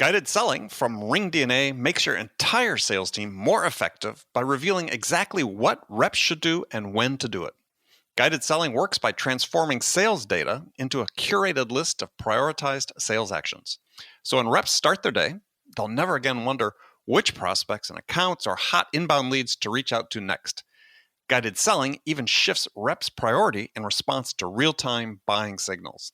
Guided selling from RingDNA makes your entire sales team more effective by revealing exactly what reps should do and when to do it. Guided selling works by transforming sales data into a curated list of prioritized sales actions. So when reps start their day, they'll never again wonder which prospects and accounts or hot inbound leads to reach out to next. Guided selling even shifts reps' priority in response to real-time buying signals.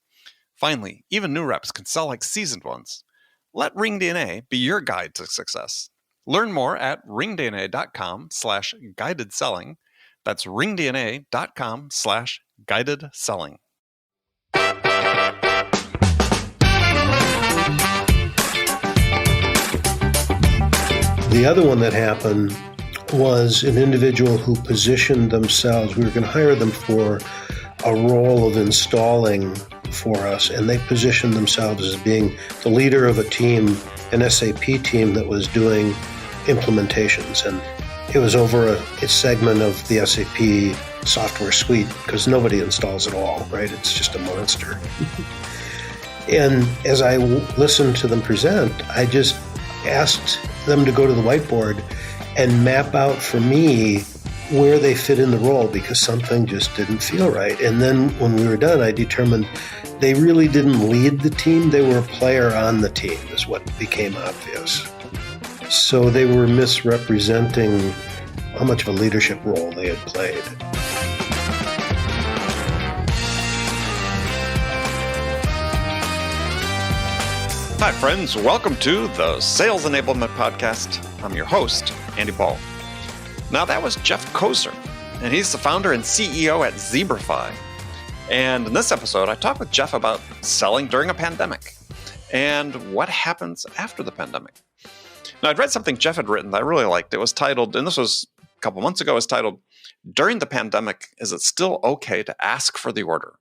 Finally, even new reps can sell like seasoned ones. Let RingDNA be your guide to success. Learn more at ringdna.com/guided selling. That's ringdna.com/guided selling. The other one that happened was an individual who positioned themselves. We were going to hire them for a role of installing for us, and they positioned themselves as being the leader of a team, an SAP team that was doing implementations. And it was over a segment of the SAP software suite because nobody installs it all, right? It's just a monster. And as I listened to them present, I just asked them to go to the whiteboard and map out for me where they fit in the role because something just didn't feel right. And then when we were done, I determined they really didn't lead the team. They were a player on the team is what became obvious. So they were misrepresenting how much of a leadership role they had played. Hi, friends. Welcome to the Sales Enablement Podcast. I'm your host, Andy Paul. Now, that was Jeff Koser, and he's the founder and CEO at Zebrafi. And in this episode, I talked with Jeff about selling during a pandemic and what happens after the pandemic. Now, I'd read something Jeff had written that I really liked. It was titled, and this was a couple months ago, it was titled, "During the Pandemic, Is It Still Okay to Ask for the Order?"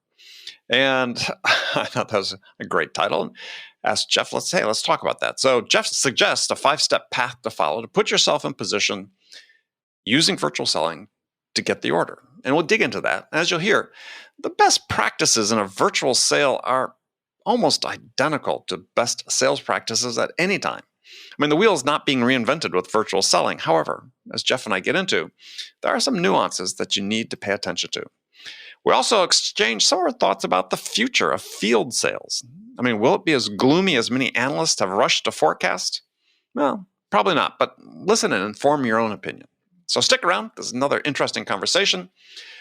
And I thought that was a great title. And asked Jeff, let's talk about that. So Jeff suggests a 5-step path to follow to put yourself in position using virtual selling to get the order. And we'll dig into that. As you'll hear, the best practices in a virtual sale are almost identical to best sales practices at any time. I mean, the wheel is not being reinvented with virtual selling. However, as Jeff and I get into, there are some nuances that you need to pay attention to. We also exchange some of our thoughts about the future of field sales. I mean, will it be as gloomy as many analysts have rushed to forecast? Well, probably not, but listen and inform your own opinion. So stick around. This is another interesting conversation.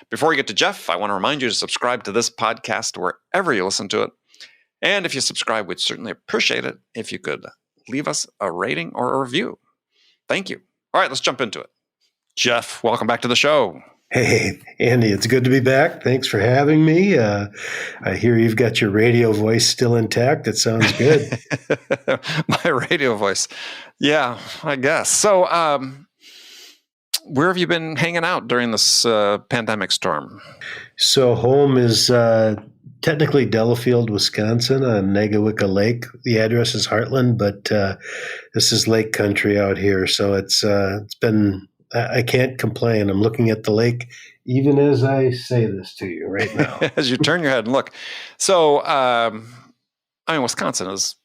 Before we get to Jeff, I want to remind you to subscribe to this podcast wherever you listen to it. And if you subscribe, we'd certainly appreciate it if you could leave us a rating or a review. Thank you. All right, let's jump into it. Jeff, welcome back to the show. Hey, Andy, it's good to be back. Thanks for having me. I hear you've got your radio voice still intact. It sounds good. My radio voice. Yeah, I guess. So where have you been hanging out during this pandemic storm? So home is technically Delafield, Wisconsin on Negawicka Lake. The address is Heartland, but this is lake country out here. So it's been... I can't complain. I'm looking at the lake even as I say this to you right now. As you turn your head and look. So, Wisconsin is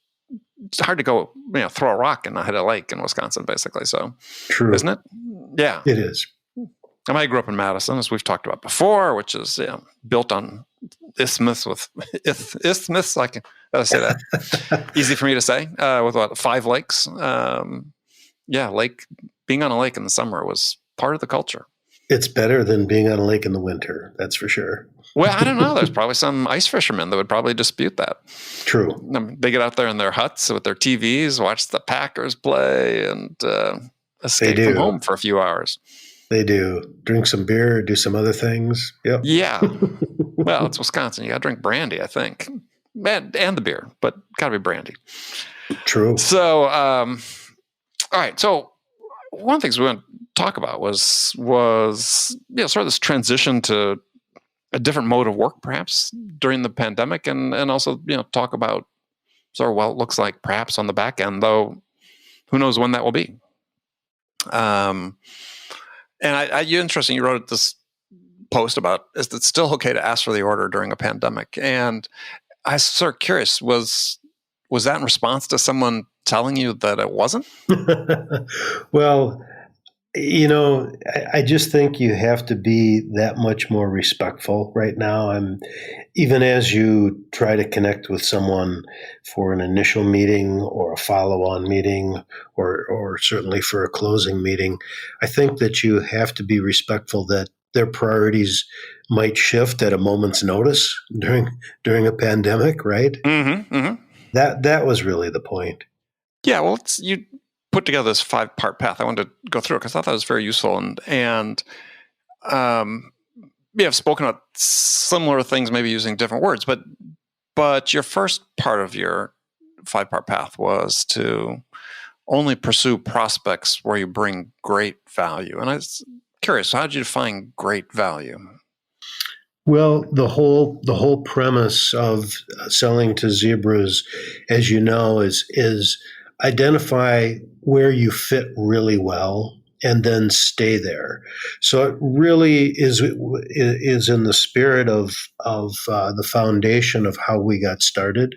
it's hard to go, throw a rock and not hit a lake in Wisconsin, basically. So, true, isn't it? Yeah, it is. I grew up in Madison, as we've talked about before, which is built on isthmus with isthmus. I can say that. Easy for me to say. With 5 lakes. Being on a lake in the summer was part of the culture. It's better than being on a lake in the winter, that's for sure. Well, I don't know. There's probably some ice fishermen that would probably dispute that. True. They get out there in their huts with their TVs, watch the Packers play, and escape from home for a few hours. They do. Drink some beer, do some other things. Yep. Yeah. Well, it's Wisconsin. You got to drink brandy, I think. And the beer, but got to be brandy. True. So, all right. So, one of the things we want to talk about was sort of this transition to a different mode of work, perhaps during the pandemic, and also talk about sort of what it looks like perhaps on the back end, though who knows when that will be. And interesting, you wrote this post about, is it still okay to ask for the order during a pandemic? And I was sort of curious, was was that in response to someone telling you that it wasn't? Well, I just think you have to be that much more respectful right now. Even as you try to connect with someone for an initial meeting or a follow-on meeting or certainly for a closing meeting, I think that you have to be respectful that their priorities might shift at a moment's notice during a pandemic, right? Mm-hmm, mm-hmm. That was really the point. Yeah, well, you put together this 5-part path. I wanted to go through it because I thought that was very useful. And I've spoken about similar things, maybe using different words. But your first part of your 5-part path was to only pursue prospects where you bring great value. And I was curious, how did you define great value? Well, the whole premise of selling to zebras, as you know, is identify where you fit really well and then stay there. So it really is in the spirit of the foundation of how we got started.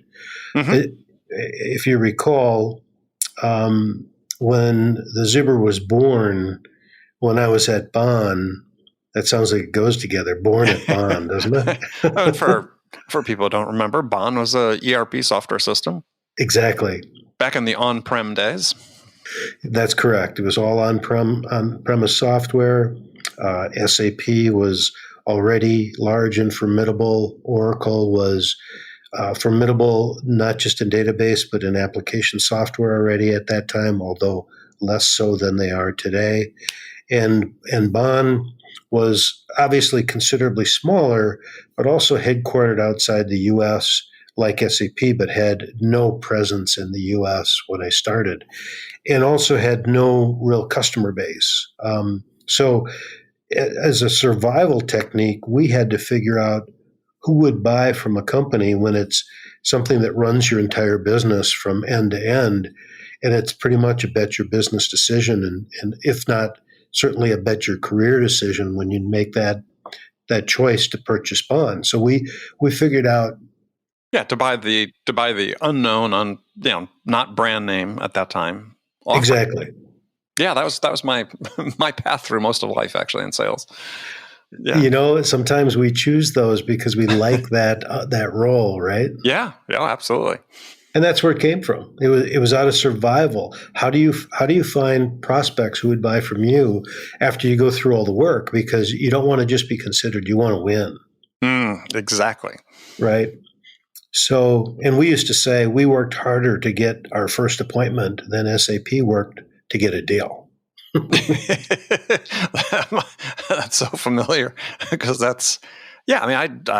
Mm-hmm. If you recall, when the zebra was born, when I was at Bonn. That sounds like it goes together. Born at Bonn, doesn't it? For people who don't remember, Bonn was a ERP software system. Exactly. Back in the on-prem days. That's correct. It was all on-premise software. SAP was already large and formidable. Oracle was formidable, not just in database, but in application software already at that time, although less so than they are today. And Bonn was obviously considerably smaller, but also headquartered outside the U.S. like SAP, but had no presence in the U.S. when I started, and also had no real customer base. So as a survival technique, we had to figure out who would buy from a company when it's something that runs your entire business from end to end, and it's pretty much a bet your business decision, and if not, certainly a bet your career decision when you make that choice to purchase bonds. So we figured out, to buy the unknown, not brand name at that time. Often. Exactly. Yeah, that was my my path through most of life, actually, in sales. Yeah. Sometimes we choose those because we like that role, right? Yeah, absolutely. And that's where it came from. It was out of survival. How do you find prospects who would buy from you after you go through all the work? Because you don't want to just be considered; you want to win. Exactly. Right. So, and we used to say we worked harder to get our first appointment than SAP worked to get a deal. That's so familiar because I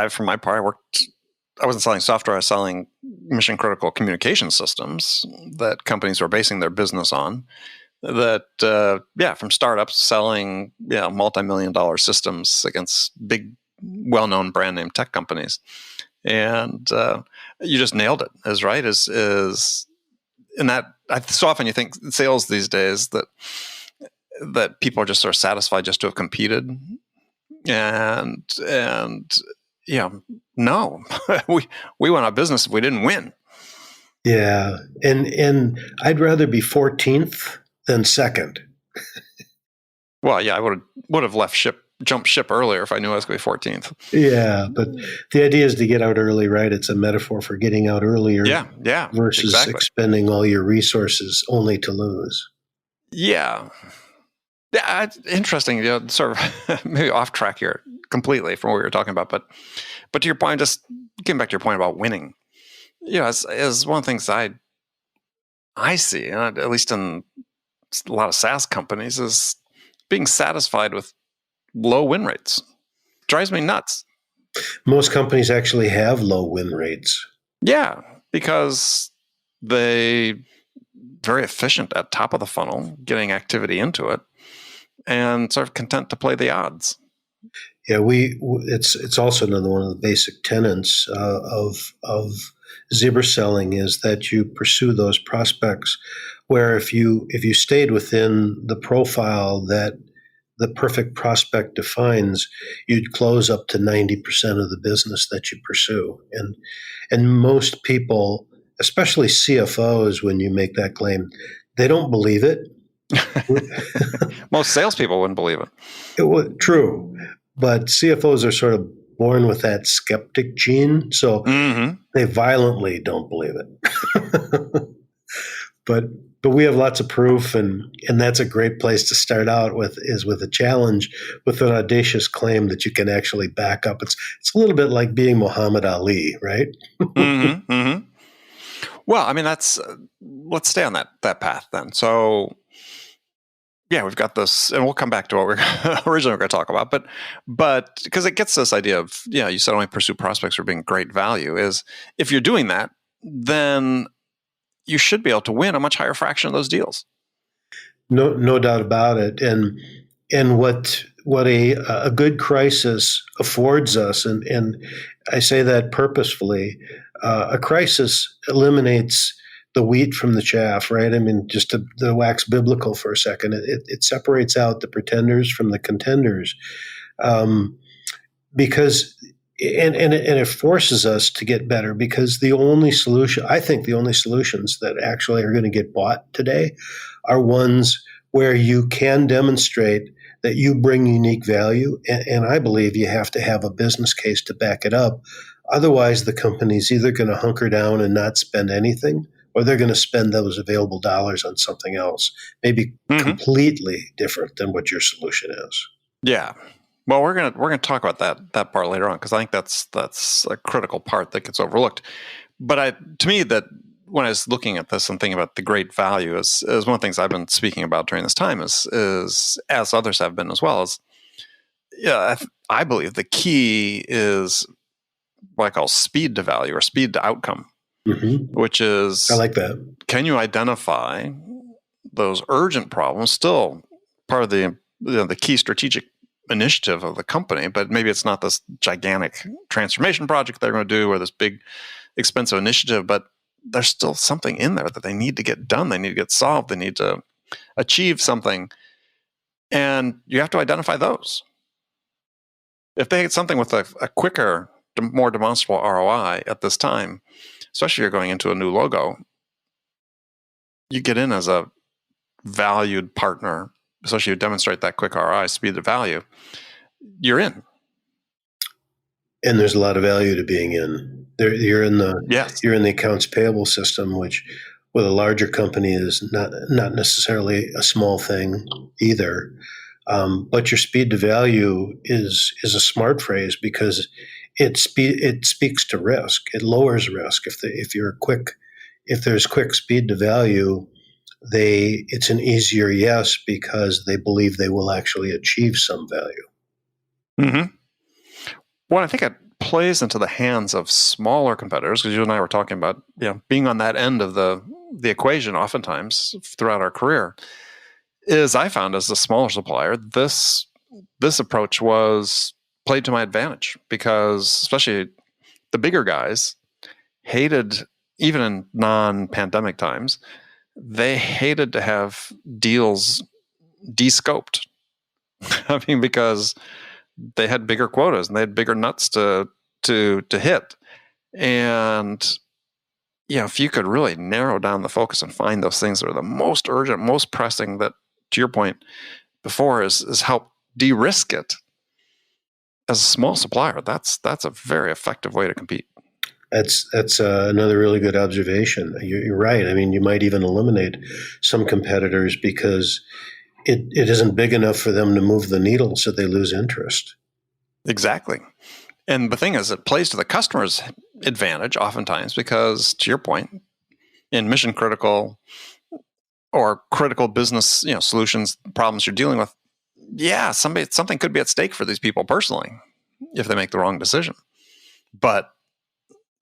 for my part, I wasn't selling software. I was selling mission critical communication systems that companies were basing their business on. That from startups selling multi-million-dollar systems against big, well-known brand name tech companies, and you just nailed it. And that so often you think sales these days that people are just sort of satisfied just to have competed, and no, we went out of business if we didn't win. Yeah, and I'd rather be 14th than second. Well, yeah, I would have jumped ship earlier if I knew I was going to be 14th. Yeah, but the idea is to get out early, right? It's a metaphor for getting out earlier. Yeah, versus exactly. expending all your resources only to lose. Yeah. Yeah, it's interesting. Sort of maybe off track here completely from what we were talking about, but to your point, just getting back to your point about winning, as one of the things I see, and at least in a lot of SaaS companies, is being satisfied with low win rates. Drives me nuts. Most companies actually have low win rates. Yeah, because they very efficient at top of the funnel, getting activity into it, and sort of content to play the odds. Yeah, it's also another one of the basic tenets of zebra selling is that you pursue those prospects where if you stayed within the profile that the perfect prospect defines, you'd close up to 90% of the business that you pursue. And most people especially CFOs, when you make that claim, they don't believe it. Most salespeople wouldn't believe it. True, but CFOs are sort of born with that skeptic gene, so they violently don't believe it. But we have lots of proof, and that's a great place to start out with, is with a challenge, with an audacious claim that you can actually back up. It's a little bit like being Muhammad Ali, right? Well, I mean, let's stay on that path then. So, yeah, we've got this, and we'll come back to what we're originally going to talk about, but because it gets this idea of, you said only pursue prospects for being great value, is if you're doing that, then you should be able to win a much higher fraction of those deals. No doubt about it. And what a good crisis affords us, and I say that purposefully, a crisis eliminates the wheat from the chaff, right? I mean, just to wax biblical for a second, it separates out the pretenders from the contenders, because and it forces us to get better, because the only solutions that actually are going to get bought today are ones where you can demonstrate that you bring unique value. And I believe you have to have a business case to back it up. Otherwise, the company's either going to hunker down and not spend anything, or they're going to spend those available dollars on something else, maybe completely different than what your solution is. Yeah. Well, we're gonna talk about that part later on, because I think that's a critical part that gets overlooked. But to me, that when I was looking at this and thinking about the great value, is one of the things I've been speaking about during this time, is as others have been as well, is I believe the key is what I call speed to value, or speed to outcome, which is, I like that. Can you identify those urgent problems, still part of the key strategic initiative of the company, but maybe it's not this gigantic transformation project they're going to do, or this big expensive initiative, but there's still something in there that they need to get done. They need to get solved. They need to achieve something. And you have to identify those. If they get something with a quicker, more demonstrable ROI at this time, especially if you're going into a new logo, you get in as a valued partner, especially if you demonstrate that quick ROI, speed to value, you're in. And there's a lot of value to being in. You're in the accounts payable system, which with a larger company is not necessarily a small thing either. But your speed to value is a smart phrase, because it speaks to risk. It lowers risk. If there's quick speed to value, it's an easier yes, because they believe they will actually achieve some value. Well, I think it plays into the hands of smaller competitors, because you and I were talking about being on that end of the equation oftentimes throughout our career. Is I found, as a smaller supplier, this approach was played to my advantage, because especially the bigger guys hated, even in non-pandemic times, they hated to have deals de-scoped. I mean, because they had bigger quotas and they had bigger nuts to hit. And if you could really narrow down the focus and find those things that are the most urgent, most pressing, that, to your point before, is help de-risk it. As a small supplier, that's a very effective way to compete. That's another really good observation. You're right. I mean, you might even eliminate some competitors because it isn't big enough for them to move the needle, so they lose interest. Exactly. And the thing is, it plays to the customer's advantage oftentimes, because, to your point, in mission critical or critical business solutions problems you're dealing with, something could be at stake for these people personally if they make the wrong decision. But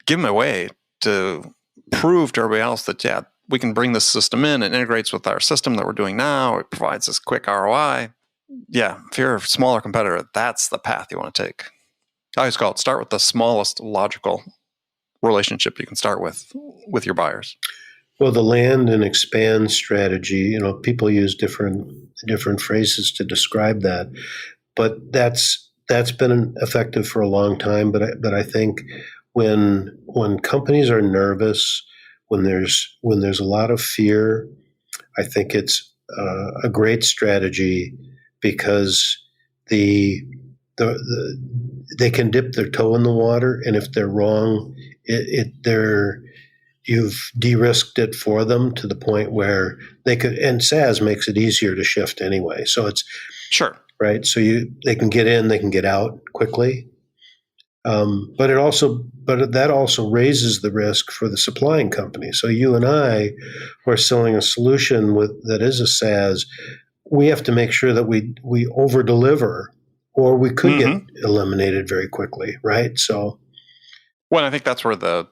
give them a way to prove to everybody else that, we can bring this system in, it integrates with our system that we're doing now, it provides this quick ROI. If you're a smaller competitor, that's the path you want to take. I always call it, start with the smallest logical relationship you can start with your buyers. Well, the land and expand strategy, people use different phrases to describe that, but that's been effective for a long time. But I think when companies are nervous, when there's a lot of fear, I think it's a great strategy because they can dip their toe in the water, and if they're wrong, you've de-risked it for them to the point where they could. And SaaS makes it easier to shift anyway, so it's Sure. right. So they can get in, they can get out quickly. But that also raises the risk for the supplying company. So you and I, who are selling a solution that is a SaaS, we have to make sure that we over deliver, or we could get eliminated very quickly, right? So, well, I think that's where the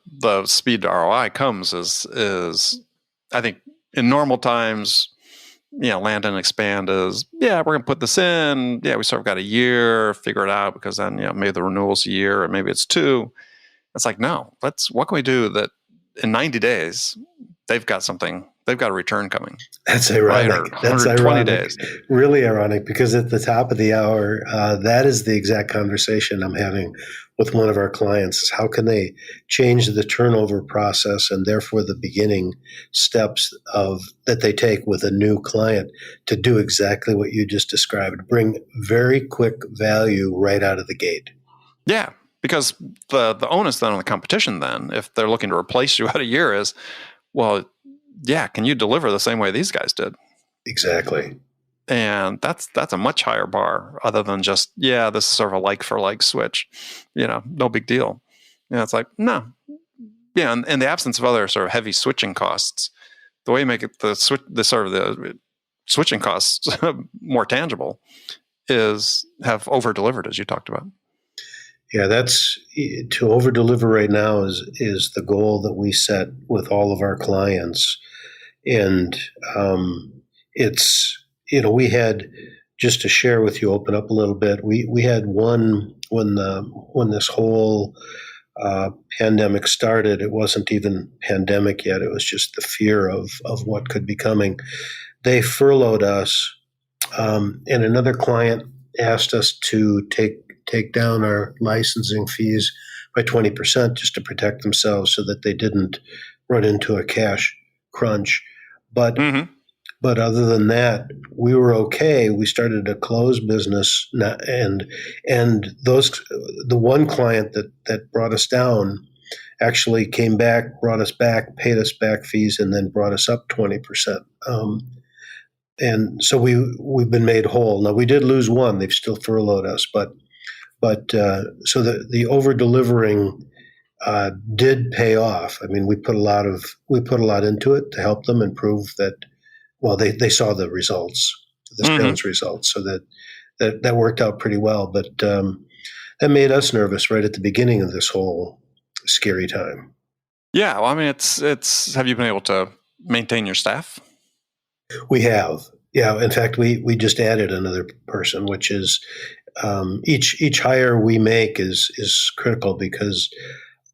speed to ROI comes. Is I think in normal times, land and expand is, we're going to put this in. Yeah, we sort of got a year, figure it out, because then, maybe the renewal's a year or maybe it's 2. It's like, no, what can we do that in 90 days, they've got a return coming. That's ironic. Right? Or That's 120 ironic. days. Really ironic, because at the top of the hour, that is the exact conversation I'm having with one of our clients, is how can they change the turnover process and therefore the beginning steps that they take with a new client to do exactly what you just described, bring very quick value right out of the gate. Yeah, because the onus then on the competition then, if they're looking to replace you at a year, is, well, yeah, can you deliver the same way these guys did? Exactly. And that's a much higher bar, other than just, this is sort of a like for like switch, no big deal. It's like, no. Yeah, in the absence of other sort of heavy switching costs, the way you make it the switching costs more tangible is have over delivered, as you talked about. Yeah, that's to over deliver right now is the goal that we set with all of our clients. And it's, we had, just to share with you, open up a little bit, we had one when this whole pandemic started. It wasn't even pandemic yet. It was just the fear of what could be coming. They furloughed us, and another client asked us to take down our licensing fees by 20% just to protect themselves so that they didn't run into a cash crunch. But other than that, we were okay. We started a closed business, and the one client that brought us down actually came back, brought us back, paid us back fees, and then brought us up 20%. And so we've been made whole. Now, we did lose one; they've still furloughed us, but so the over delivering did pay off. I mean, we put a lot into it to help them and prove that. Well, they saw the results, the sales results, so that worked out pretty well. But that made us nervous right at the beginning of this whole scary time. Yeah, well, I mean, it's. Have you been able to maintain your staff? We have. Yeah, in fact, we just added another person, which is each hire we make is critical because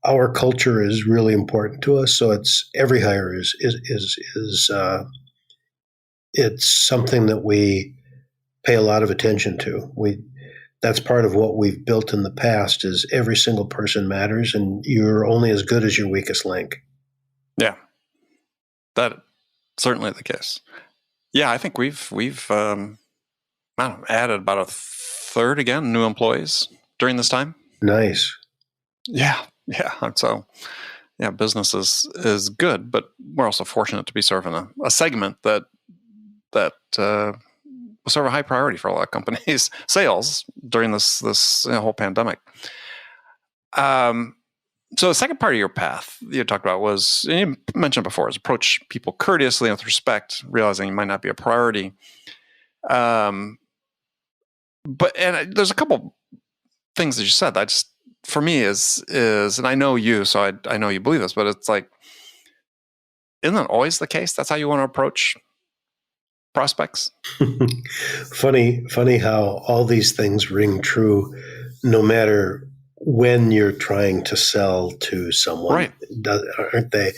our culture is really important to us. So it's every hire is it's something that we pay a lot of attention to. That's part of what we've built in the past is every single person matters, and you're only as good as your weakest link. Yeah, that's certainly the case. Yeah, I think we've added about a third again new employees during this time. Nice. Yeah. And so, business is good, but we're also fortunate to be serving a segment that was sort of a high priority for a lot of companies, sales during this whole pandemic. So the second part of your path you talked about was, and you mentioned before, is approach people courteously and with respect, realizing you might not be a priority. But there's a couple things that you said that just, for me is, and I know you, so I know you believe this, but it's like, isn't that always the case? That's how you want to approach prospects? Funny how all these things ring true no matter when you're trying to sell to someone, right? Aren't they?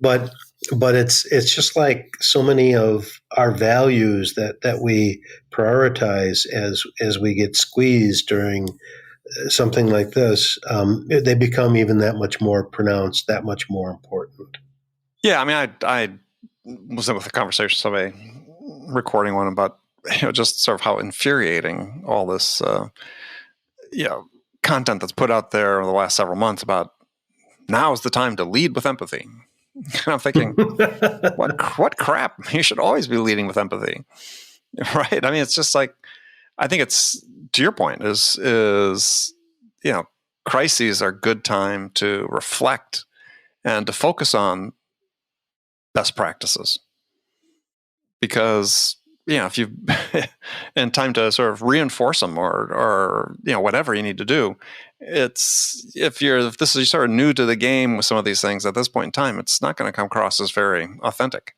But it's just like so many of our values that we prioritize as we get squeezed during something like this, they become even that much more pronounced, that much more important. Yeah, I mean, I was in with a conversation with somebody, recording one about just sort of how infuriating all this content that's put out there over the last several months about now is the time to lead with empathy. And I'm thinking, what crap? You should always be leading with empathy, right? I mean, it's just like, I think it's, to your point, is crises are a good time to reflect and to focus on best practices, because if you and time to sort of reinforce them or whatever you need to do. It's if this is sort of new to the game with some of these things at this point in time, it's not going to come across as very authentic.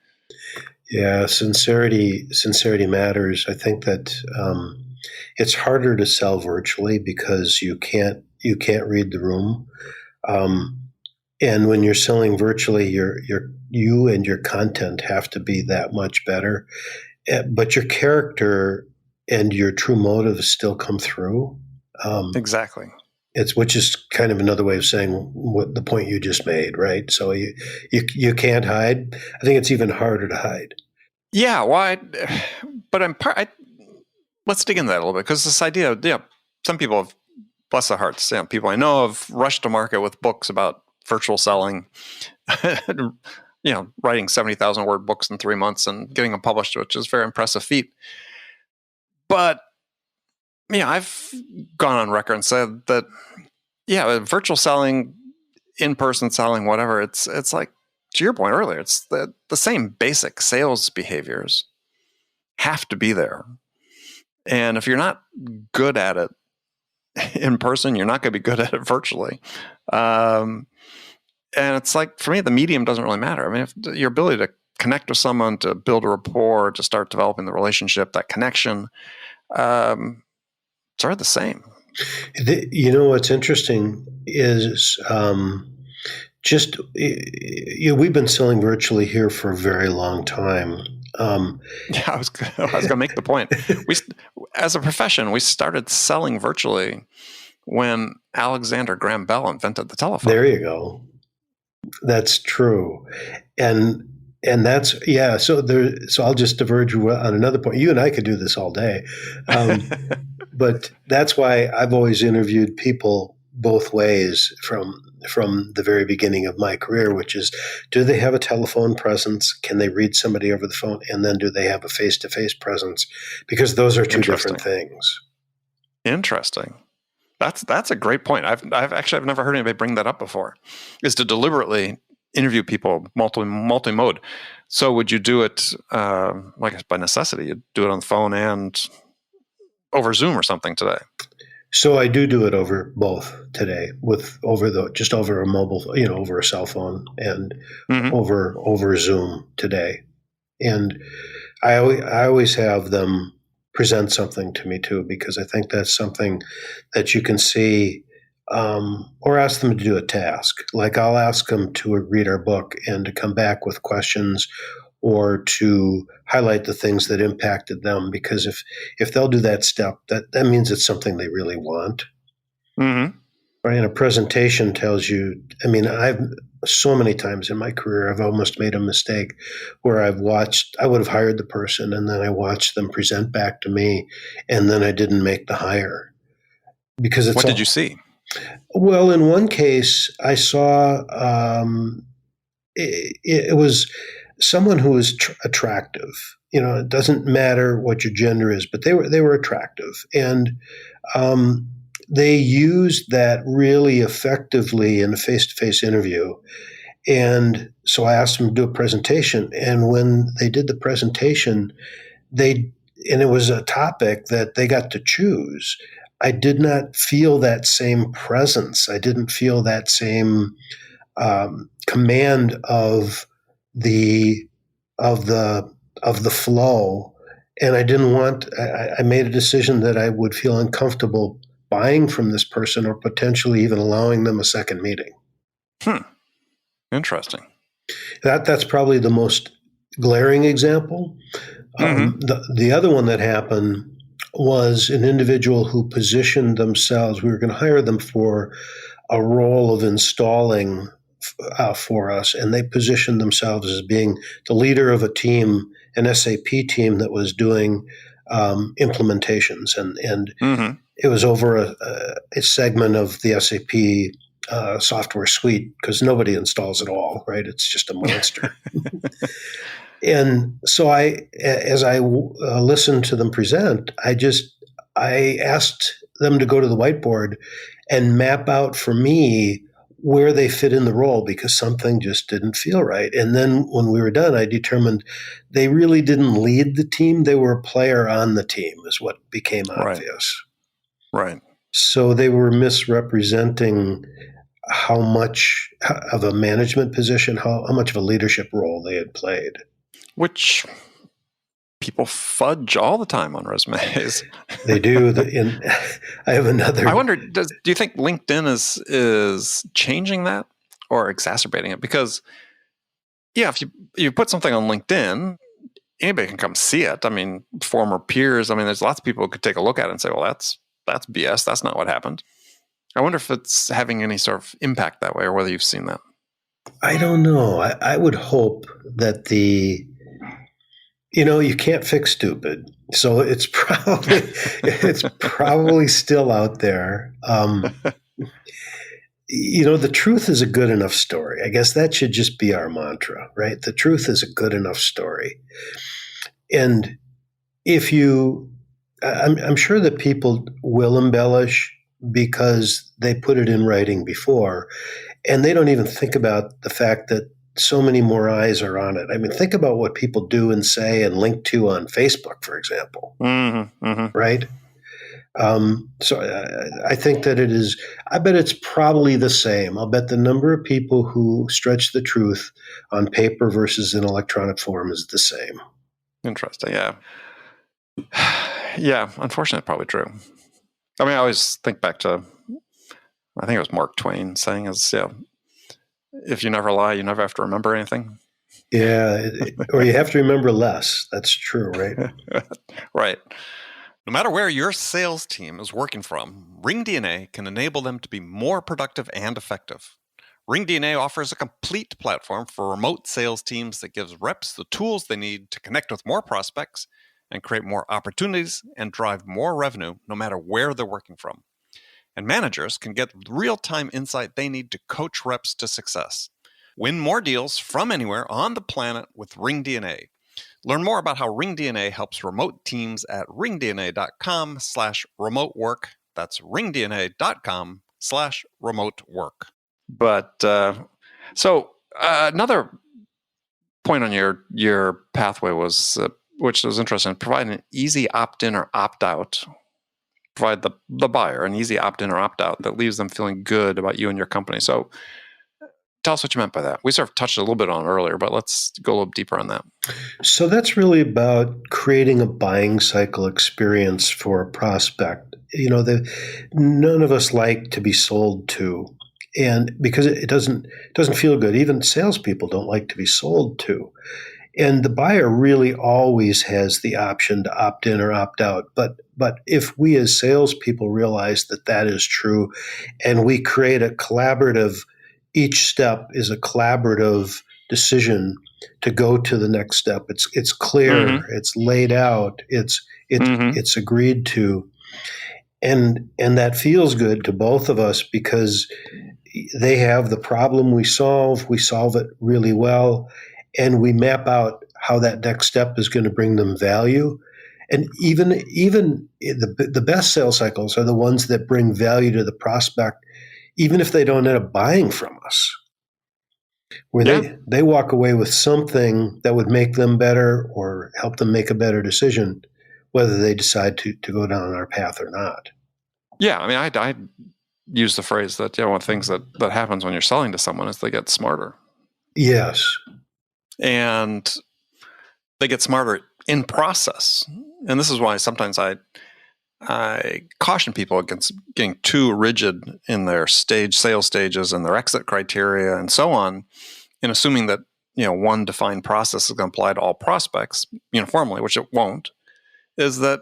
Yeah, sincerity matters. I think that it's harder to sell virtually because you can't read the room. And when you're selling virtually, you and your content have to be that much better, but your character and your true motives still come through. Exactly. Which is kind of another way of saying what the point you just made, right? So you can't hide. I think it's even harder to hide. Yeah, well, let's dig into that a little bit, because this idea, some people have, bless their hearts, people I know have rushed to market with books about virtual selling, writing 70,000 word books in 3 months and getting them published, which is a very impressive feat. But I've gone on record and said that, virtual selling, in-person selling, whatever, it's like, to your point earlier, it's the same basic sales behaviors have to be there. And if you're not good at it in person, you're not going to be good at it virtually. And it's like, for me, the medium doesn't really matter. I mean, if your ability to connect with someone, to build a rapport, to start developing the relationship, that connection, it's all the same. What's interesting is we've been selling virtually here for a very long time. I was going to make the point. As a profession, we started selling virtually when Alexander Graham Bell invented the telephone. There you go. That's true. And that's, so I'll just diverge on another point. You and I could do this all day. But that's why I've always interviewed people both ways from the very beginning of my career, which is, do they have a telephone presence? Can they read somebody over the phone? And then do they have a face-to-face presence? Because those are two different things. Interesting. That's a great point. I've never heard anybody bring that up before, is to deliberately interview people multi-mode. So would you do it, by necessity? You'd do it on the phone and over Zoom or something today? So I do it over both today, over a mobile, over a cell phone, and over Zoom today. And I always have them present something to me too, because I think that's something that you can see, or ask them to do a task. Like I'll ask them to read our book and to come back with questions, or to highlight the things that impacted them, because if they'll do that step, that means it's something they really want. Mm-hmm. Right? And a presentation tells you, I've so many times in my career, I've almost made a mistake where I would have hired the person, and then I watched them present back to me, and then I didn't make the hire. Because what did you see? Well, in one case, I saw it was someone who was attractive. It doesn't matter what your gender is, but they were attractive, and they used that really effectively in a face-to-face interview. And so I asked them to do a presentation, and when they did the presentation, and it was a topic that they got to choose. I did not feel that same presence. I didn't feel that same command of the flow, and I didn't want. I made a decision that I would feel uncomfortable buying from this person, or potentially even allowing them a second meeting. Interesting. That's probably the most glaring example. The other one that happened was an individual who positioned themselves. We were going to hire them for a role of installing for us, and they positioned themselves as being the leader of a team, an SAP team that was doing implementations, and Mm-hmm. it was over a segment of the SAP software suite because nobody installs it all, right? It's just a monster. And so as I listened to them present, I asked them to go to the whiteboard and map out for me where they fit in the role because something just didn't feel right. And then when we were done, I determined they really didn't lead the team. They were a player on the team is what became obvious. Right. So they were misrepresenting how much of a management position, how much of a leadership role they had played. Which people fudge all the time on resumes. They do. And I have another. I wonder, do you think LinkedIn is changing that or exacerbating it? Because, yeah, if you put something on LinkedIn, anybody can come see it. I mean, former peers. I mean, there's lots of people who could take a look at it and say, well, that's BS. That's not what happened. I wonder if it's having any sort of impact that way or whether you've seen that. I don't know. I would hope that you can't fix stupid. So it's probably still out there. The truth is a good enough story. I guess that should just be our mantra, right? The truth is a good enough story. And I'm sure that people will embellish because they put it in writing before, and they don't even think about the fact that so many more eyes are on it. I mean, think about what people do and say and link to on Facebook, for example, right? So I think that it is, I bet it's probably the same. I'll bet the number of people who stretch the truth on paper versus in electronic form is the same. Interesting, yeah. Yeah, unfortunately, probably true. I mean, I always think back to, I think it was Mark Twain saying, if you never lie, you never have to remember anything. Yeah, or you have to remember less. That's true, right? Right. No matter where your sales team is working from, RingDNA can enable them to be more productive and effective. RingDNA offers a complete platform for remote sales teams that gives reps the tools they need to connect with more prospects and create more opportunities and drive more revenue no matter where they're working from. And managers can get real-time insight they need to coach reps to success. Win more deals from anywhere on the planet with RingDNA. Learn more about how RingDNA helps remote teams at ringdna.com/remote work. That's ringdna.com/remote work. But so another point on your pathway was, which was interesting, provide an easy opt-in or opt-out. Provide the buyer an easy opt-in or opt-out that leaves them feeling good about you and your company. So tell us what you meant by that. We sort of touched a little bit on it earlier, but let's go a little deeper on that. So that's really about creating a buying cycle experience for a prospect. None of us like to be sold to, and because it doesn't feel good. Even salespeople don't like to be sold to. And the buyer really always has the option to opt in or opt out. But if we as salespeople realize that is true, and we create a collaborative, each step is a collaborative decision to go to the next step. It's clear, it's laid out, it's agreed to, and that feels good to both of us because they have the problem we solve it really well. And we map out how that next step is going to bring them value. And even the best sales cycles are the ones that bring value to the prospect, even if they don't end up buying from us, where they walk away with something that would make them better or help them make a better decision, whether they decide to go down our path or not. Yeah, I mean, I use the phrase that one of the things that happens when you're selling to someone is they get smarter. Yes. And they get smarter in process. And this is why sometimes I caution people against getting too rigid in their sales stages and their exit criteria and so on, and assuming that one defined process is going to apply to all prospects uniformly, which it won't, is that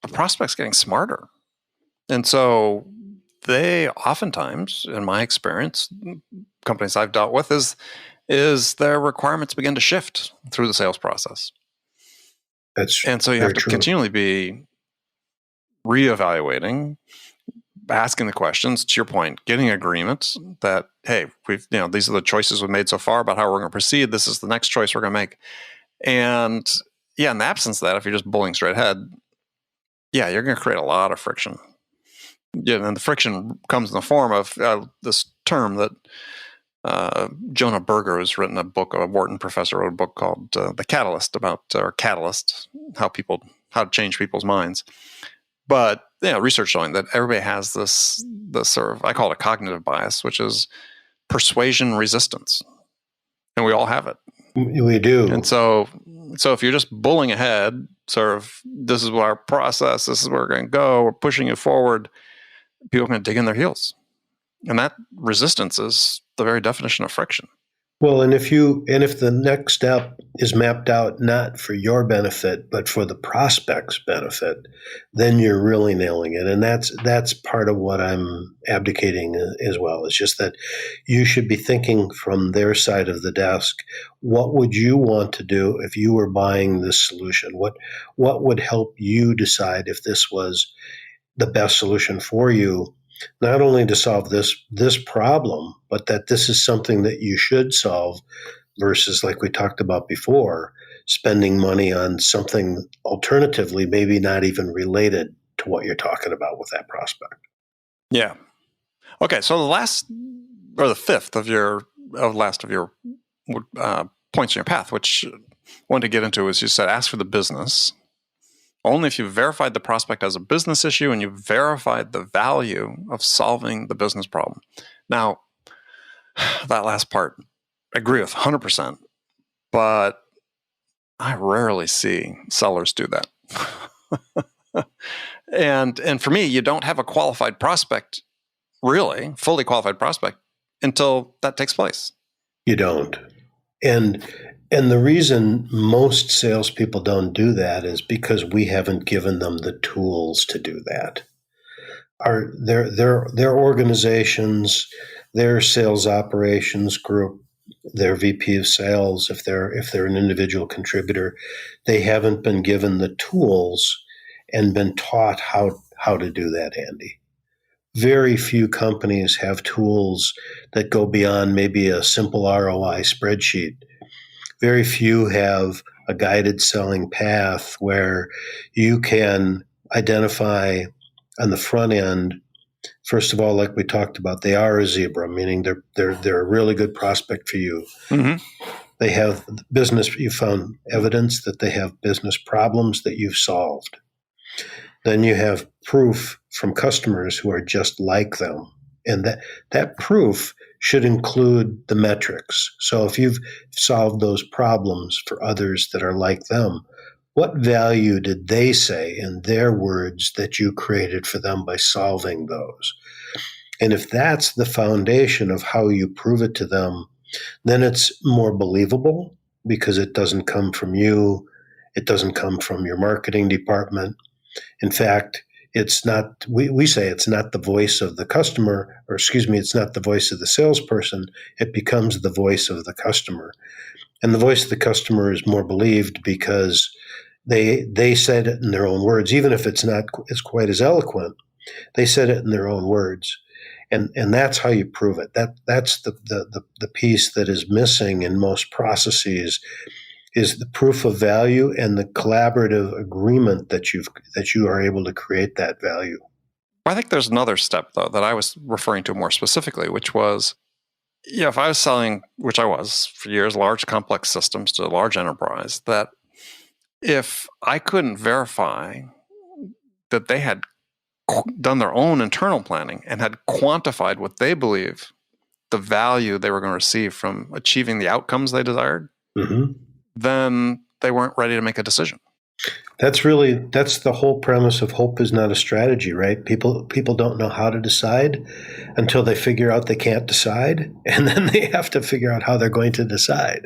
the prospect's getting smarter. And so they oftentimes, in my experience, companies I've dealt with, is their requirements begin to shift through the sales process. And so you have to continually be reevaluating, asking the questions, to your point, getting agreements that, hey, these are the choices we've made so far about how we're going to proceed. This is the next choice we're going to make. And in the absence of that, if you're just bullying straight ahead, you're going to create a lot of friction. And the friction comes in the form of this term that Jonah Berger has written a book, a Wharton professor wrote a book called The Catalyst, Catalyst, how to change people's minds. But research showing that everybody has this sort of, I call it a cognitive bias, which is persuasion resistance. And we all have it. We do. And so if you're just bullying ahead, sort of, this is our process, this is where we're going to go, we're pushing you forward, people are going to dig in their heels. And that resistance is the very definition of friction. Well, and if the next step is mapped out not for your benefit, but for the prospect's benefit, then you're really nailing it. And that's part of what I'm abdicating as well. It's just that you should be thinking from their side of the desk. What would you want to do if you were buying this solution? What would help you decide if this was the best solution for you? Not only to solve this problem, but that this is something that you should solve versus, like we talked about before, spending money on something alternatively, maybe not even related to what you're talking about with that prospect. Yeah. Okay. So the fifth of your points in your path, which I wanted to get into, is you said, ask for the business. Only if you verified the prospect as a business issue and you verified the value of solving the business problem. Now, that last part, I agree with 100%, but I rarely see sellers do that. And for me, you don't have a qualified prospect, really, fully qualified prospect, until that takes place. You don't. And the reason most salespeople don't do that is because we haven't given them the tools to do that. Their organizations, their sales operations group, their VP of sales, if they're an individual contributor, they haven't been given the tools and been taught how to do that, Andy. Very few companies have tools that go beyond maybe a simple ROI spreadsheet. Very few have a guided selling path where you can identify on the front end, first of all, like we talked about, they are a zebra, meaning they're a really good prospect for you. Mm-hmm. They have business, you found evidence that they have business problems that you've solved. Then you have proof from customers who are just like them. And that proof should include the metrics. So if you've solved those problems for others that are like them, what value did they say in their words that you created for them by solving those? And if that's the foundation of how you prove it to them, then it's more believable because it doesn't come from you. It doesn't come from your marketing department. In fact, it's not, we say it's not the voice of the customer, or it's not the voice of the salesperson. It becomes the voice of the customer. And the voice of the customer is more believed because they said it in their own words, even if it's not quite as eloquent. They said it in their own words. And that's how you prove it. That's the piece that is missing in most processes, is the proof of value and the collaborative agreement that you are able to create that value. I think there's another step, though, that I was referring to more specifically, which was, if I was selling, which I was for years, large complex systems to a large enterprise, that if I couldn't verify that they had done their own internal planning and had quantified what they believe the value they were going to receive from achieving the outcomes they desired, mm-hmm. then they weren't ready to make a decision. That's the whole premise of hope is not a strategy, right? People don't know how to decide until they figure out they can't decide, and then they have to figure out how they're going to decide.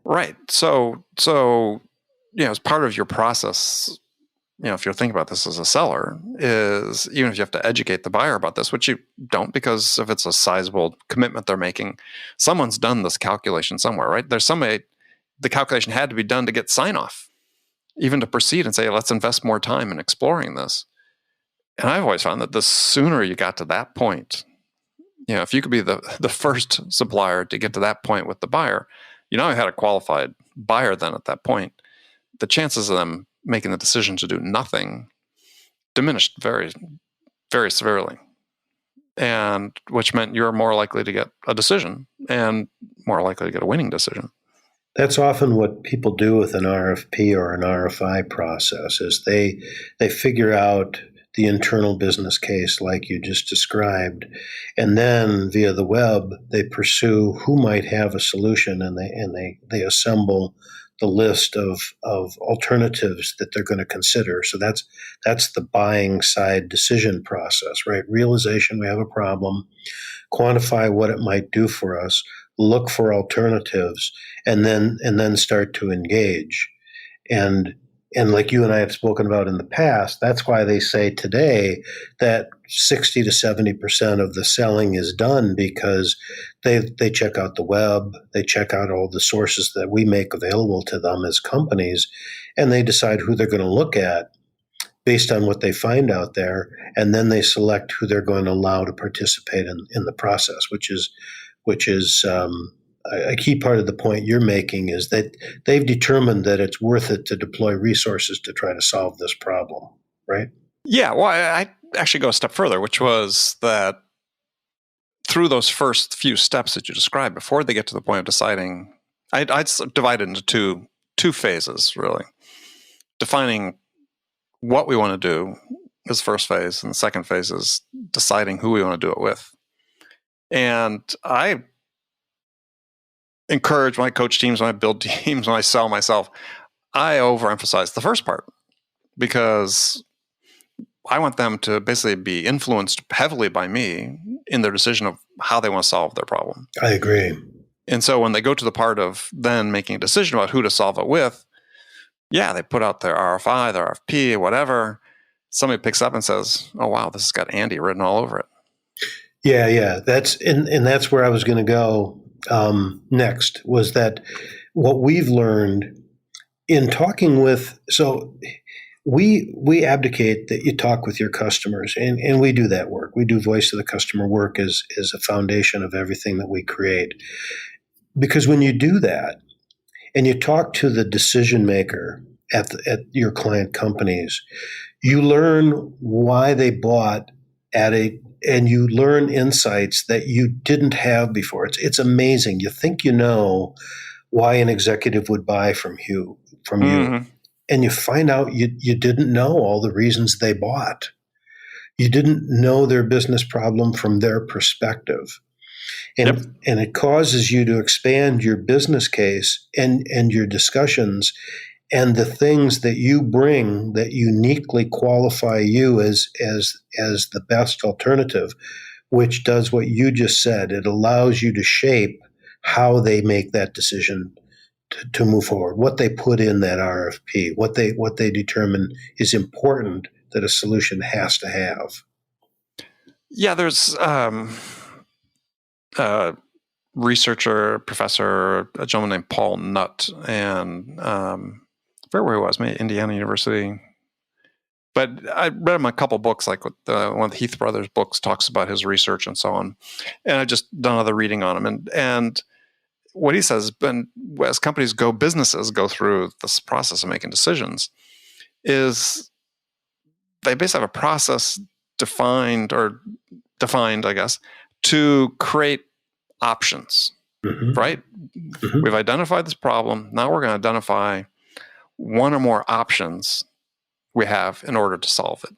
Right. So as part of your process if you're thinking about this as a seller, is even if you have to educate the buyer about this, which you don't, because if it's a sizable commitment they're making, someone's done this calculation somewhere, right? There's somebody, the calculation had to be done to get sign off, even to proceed and say, let's invest more time in exploring this. And I've always found that the sooner you got to that point, if you could be the first supplier to get to that point with the buyer, I had a qualified buyer then at that point, the chances of them making the decision to do nothing diminished very, very severely. And which meant you're more likely to get a decision and more likely to get a winning decision. That's often what people do with an RFP or an RFI process, is they figure out the internal business case like you just described, and then via the web they pursue who might have a solution, and they assemble the list of alternatives that they're going to consider. So that's the buying side decision process, right? Realization we have a problem, quantify what it might do for us, look for alternatives, and then start to engage. And like you and I have spoken about in the past, that's why they say today that 60 to 70% of the selling is done, because they check out the web, they check out all the sources that we make available to them as companies, and they decide who they're going to look at based on what they find out there, and then they select who they're going to allow to participate in the process, which is a key part of the point you're making, is that they've determined that it's worth it to deploy resources to try to solve this problem, right? Yeah, well, I actually go a step further, which was that through those first few steps that you described, before they get to the point of deciding, I'd divide it into two phases, really. Defining what we want to do is the first phase, and the second phase is deciding who we want to do it with. And I encourage my coach teams, when I build teams, when I sell myself, I overemphasize the first part, because I want them to basically be influenced heavily by me in their decision of how they want to solve their problem. I agree. And so when they go to the part of then making a decision about who to solve it with, they put out their RFI, their RFP, whatever. Somebody picks up and says, oh, wow, this has got Andy written all over it. Yeah. That's where I was going to go next, was that what we've learned in talking with, so we abdicate that you talk with your customers, and we do that work. We do voice of the customer work as a foundation of everything that we create. Because when you do that and you talk to the decision maker at your client companies, you learn why they bought and you learn insights that you didn't have before. It's amazing. You think you know why an executive would buy from you, and you find out you didn't know all the reasons they bought. You didn't know their business problem from their perspective. And it causes you to expand your business case and your discussions and the things that you bring that uniquely qualify you as the best alternative, which does what you just said. It allows you to shape how they make that decision to move forward, what they put in that RFP, what they determine is important that a solution has to have. Yeah, there's researcher, professor, a gentleman named Paul Nutt, and where he was, maybe Indiana University. But I read him a couple books, like one of the Heath Brothers books talks about his research and so on. And I've just done other reading on him. And what he says, as businesses go through this process of making decisions, is they basically have a process defined, I guess, to create options, right? Mm-hmm. We've identified this problem. Now we're going to identify one or more options we have in order to solve it.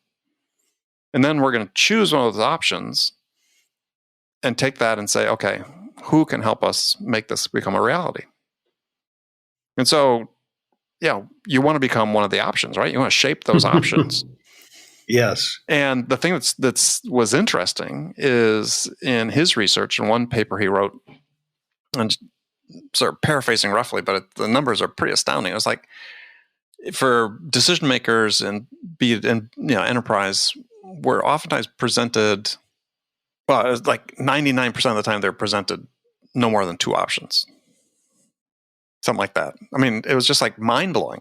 And then we're going to choose one of those options and take that and say, okay, who can help us make this become a reality? And so, you want to become one of the options, right? You want to shape those options. Yes. And the thing that's was interesting is in his research, in one paper he wrote, and sort of paraphrasing roughly, but the numbers are pretty astounding. It was like for decision makers, and be it in enterprise, we're oftentimes presented, well, it's like 99% of the time they're presented no more than two options. Something like that. I mean, it was just like mind-blowing,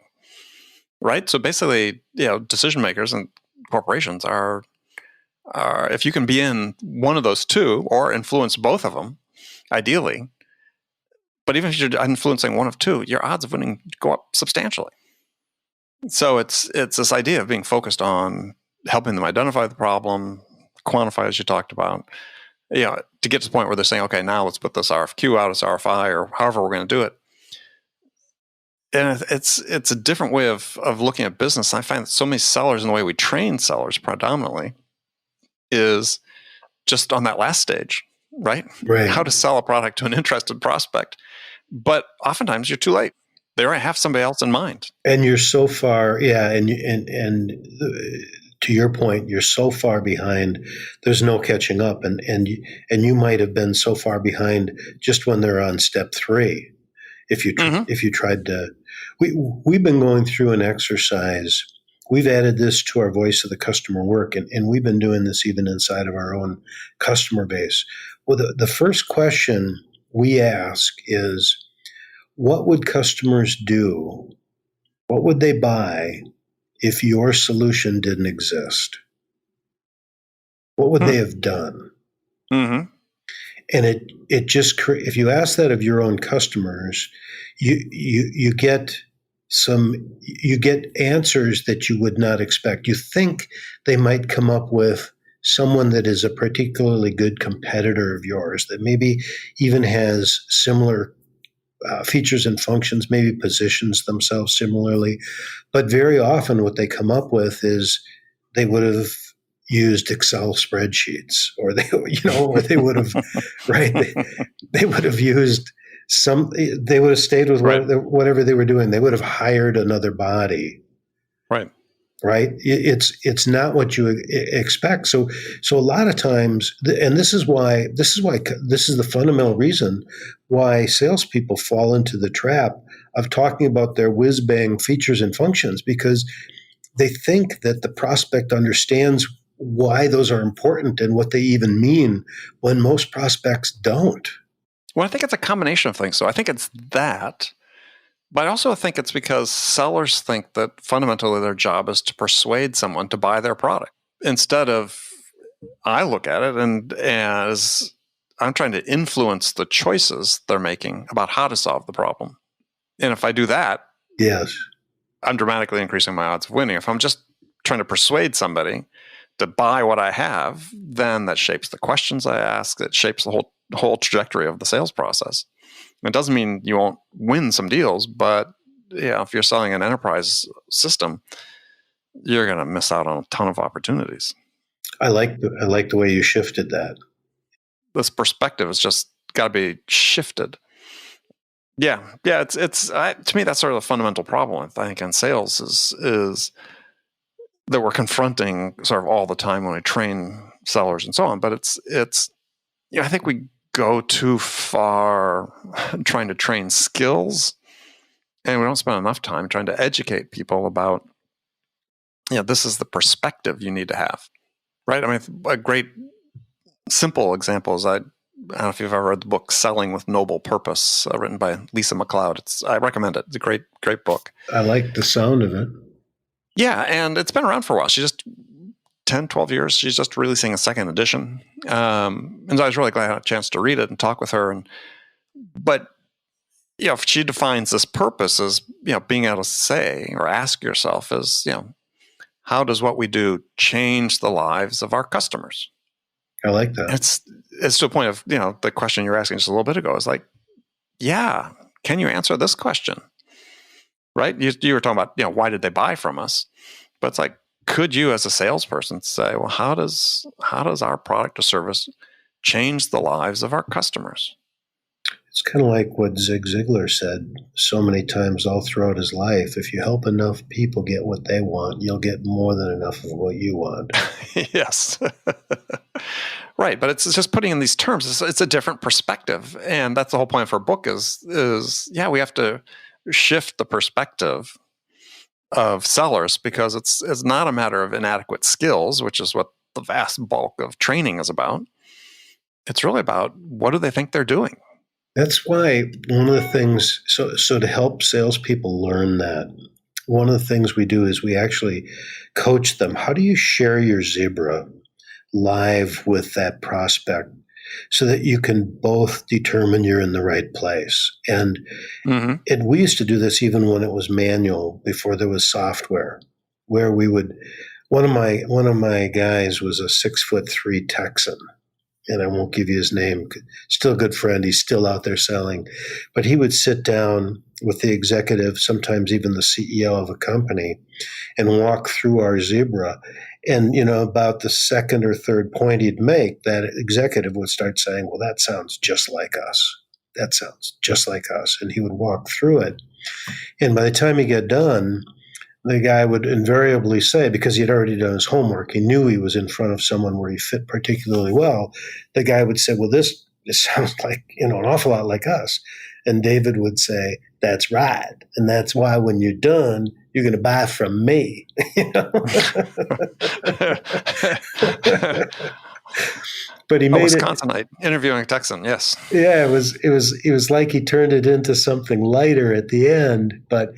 right? So basically, decision makers and corporations are if you can be in one of those two or influence both of them, ideally, but even if you're influencing one of two, your odds of winning go up substantially. So it's this idea of being focused on helping them identify the problem, quantify, as you talked about, to get to the point where they're saying, okay, now let's put this RFQ out as RFI or however we're going to do it. And it's a different way of looking at business. I find that so many sellers, and the way we train sellers predominantly, is just on that last stage, right? How to sell a product to an interested prospect. But oftentimes you're too late. They already have somebody else in mind. And you're so far, and to your point, you're so far behind. There's no catching up, and you might have been so far behind just when they're on step 3. If you tried to, we've been going through an exercise. We've added this to our voice of the customer work, and we've been doing this even inside of our own customer base. Well, the first question we ask is, what would customers do? What would they buy if your solution didn't exist? What would they have done? Mm-hmm. And it just, if you ask that of your own customers, you get answers that you would not expect. You think they might come up with someone that is a particularly good competitor of yours, that maybe even has similar features and functions, maybe positions themselves similarly. But very often what they come up with is they would have used Excel spreadsheets, or they would have, right? They would have used they would have stayed with whatever they were doing. They would have hired another body. Right. It's not what you expect. So a lot of times, and this is the fundamental reason why salespeople fall into the trap of talking about their whiz bang features and functions, because they think that the prospect understands why those are important and what they even mean, when most prospects don't. Well, I think it's a combination of things. So I think it's that. But I also think it's because sellers think that fundamentally their job is to persuade someone to buy their product. Instead of, I look at it and as I'm trying to influence the choices they're making about how to solve the problem. And if I do that, yes, I'm dramatically increasing my odds of winning. If I'm just trying to persuade somebody to buy what I have, then that shapes the questions I ask. It shapes the whole trajectory of the sales process. It doesn't mean you won't win some deals, but if you're selling an enterprise system, you're going to miss out on a ton of opportunities. I like the way you shifted that. This perspective has just got to be shifted. Yeah. It's to me, that's sort of the fundamental problem, I think, in sales is that we're confronting sort of all the time when we train sellers and so on. But it's I think we go too far trying to train skills, and we don't spend enough time trying to educate people about, this is the perspective you need to have, right? I mean, a great simple example is I don't know if you've ever read the book Selling with Noble Purpose, written by Lisa McLeod. I recommend it. It's a great book. I like the sound of it. Yeah, and it's been around for a while. She just 10, 12 years, she's just releasing a second edition. And so I was really glad I had a chance to read it and talk with her. But she defines this purpose as, being able to say or ask yourself is, how does what we do change the lives of our customers? I like that. It's to a point of, the question you were asking just a little bit ago is like, yeah, can you answer this question? Right? You were talking about, why did they buy from us? But it's like, could you as a salesperson say, well, how does our product or service change the lives of our customers? It's kind of like what Zig Ziglar said so many times all throughout his life. If you help enough people get what they want, you'll get more than enough of what you want. Yes. Right. But it's just putting in these terms. It's a different perspective. And that's the whole point of our book is we have to shift the perspective of sellers, because it's not a matter of inadequate skills, which is what the vast bulk of training is about. It's really about, what do they think they're doing? That's why one of the things, so to help salespeople learn that, one of the things we do is we actually coach them. How do you share your Zebra live with that prospect so that you can both determine you're in the right place? And we used to do this even when it was manual, before there was software, where we would, one of my guys was a 6'3" Texan, and I won't give you his name, still a good friend. He's still out there selling. But he would sit down with the executive, sometimes even the CEO of a company, and walk through our Zebra. And, about the second or third point he'd make, that executive would start saying, well, that sounds just like us. That sounds just like us. And he would walk through it. And by the time he got done, the guy would invariably say, because he had already done his homework, he knew he was in front of someone where he fit particularly well. The guy would say, well, this sounds like, an awful lot like us. And David would say, that's right. And that's why when you're done, you're going to buy from me. But he made Wisconsinite interviewing a Texan, yes. Yeah, it was like he turned it into something lighter at the end. But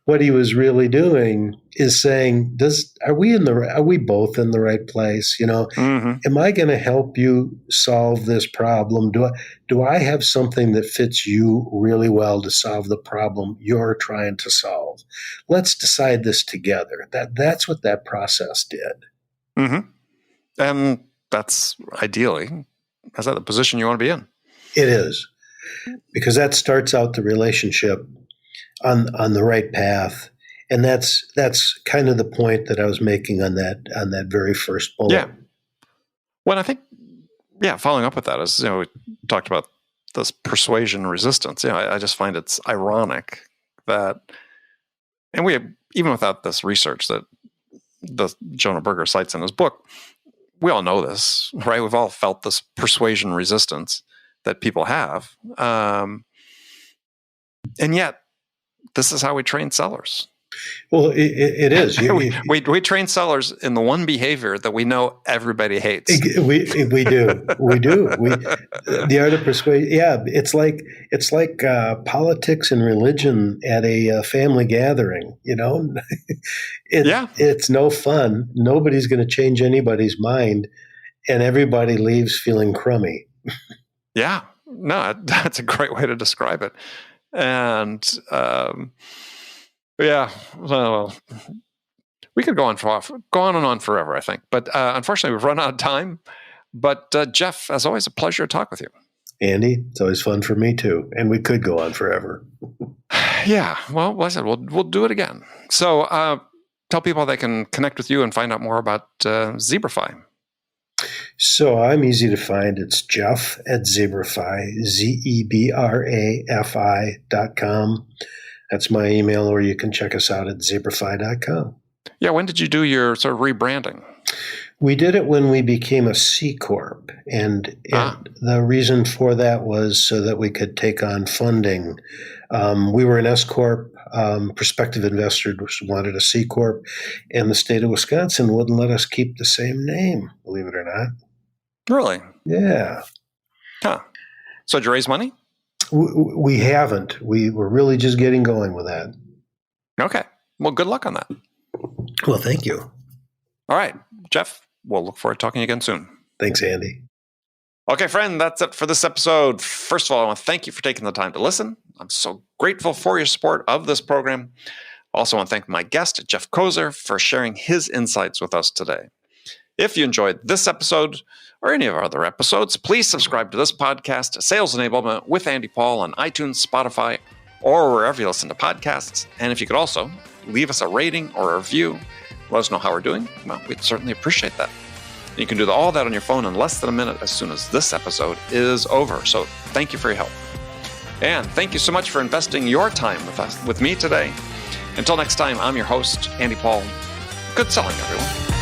what he was really doing is saying, are we both in the right place? Am I going to help you solve this problem? Do I have something that fits you really well to solve the problem you're trying to solve? Let's decide this together. That's what that process did. And that's ideally, is that the position you want to be in? It is, because that starts out the relationship on the right path, and that's kind of the point that I was making on that very first bullet. Yeah. Well, I think, following up with that is, we talked about this persuasion resistance. I just find it's ironic that, and we have, even without this research that the Jonah Berger cites in his book, we all know this, right? We've all felt this persuasion resistance that people have. And yet, this is how we train sellers. Well, it is. We train sellers in the one behavior that we know everybody hates. We do. The art of persuasion. Yeah, it's like politics and religion at a family gathering. It's no fun. Nobody's going to change anybody's mind, and everybody leaves feeling crummy. Yeah, no, that's a great way to describe it. And well, we could go on and on forever, I think. But unfortunately, we've run out of time. But Jeff, as always, a pleasure to talk with you. Andy, it's always fun for me too. And we could go on forever. Yeah, well, like I said, we'll do it again. So tell people they can connect with you and find out more about Zebrafi. So I'm easy to find. It's Jeff at Zebrafi, Zebrafi.com. That's my email, or you can check us out at zebrafi.com. Yeah, when did you do your sort of rebranding? We did it when we became a C Corp, and the reason for that was so that we could take on funding. We were an S Corp. Prospective investors wanted a C Corp, and the state of Wisconsin wouldn't let us keep the same name, believe it or not. Really? Yeah. Huh. So did you raise money? We haven't. We're really just getting going with that. Okay. Well, good luck on that. Well, thank you. All right, Jeff, we'll look forward to talking again soon. Thanks, Andy. Okay, friend, that's it for this episode. First of all, I want to thank you for taking the time to listen. I'm so grateful for your support of this program. Also want to thank my guest, Jeff Koser, for sharing his insights with us today. If you enjoyed this episode or any of our other episodes, please subscribe to this podcast, Sales Enablement with Andy Paul, on iTunes, Spotify, or wherever you listen to podcasts. And if you could also leave us a rating or a review, let us know how we're doing. Well, we'd certainly appreciate that. And you can do all that on your phone in less than a minute as soon as this episode is over. So thank you for your help. And thank you so much for investing your time with me today. Until next time, I'm your host, Andy Paul. Good selling, everyone.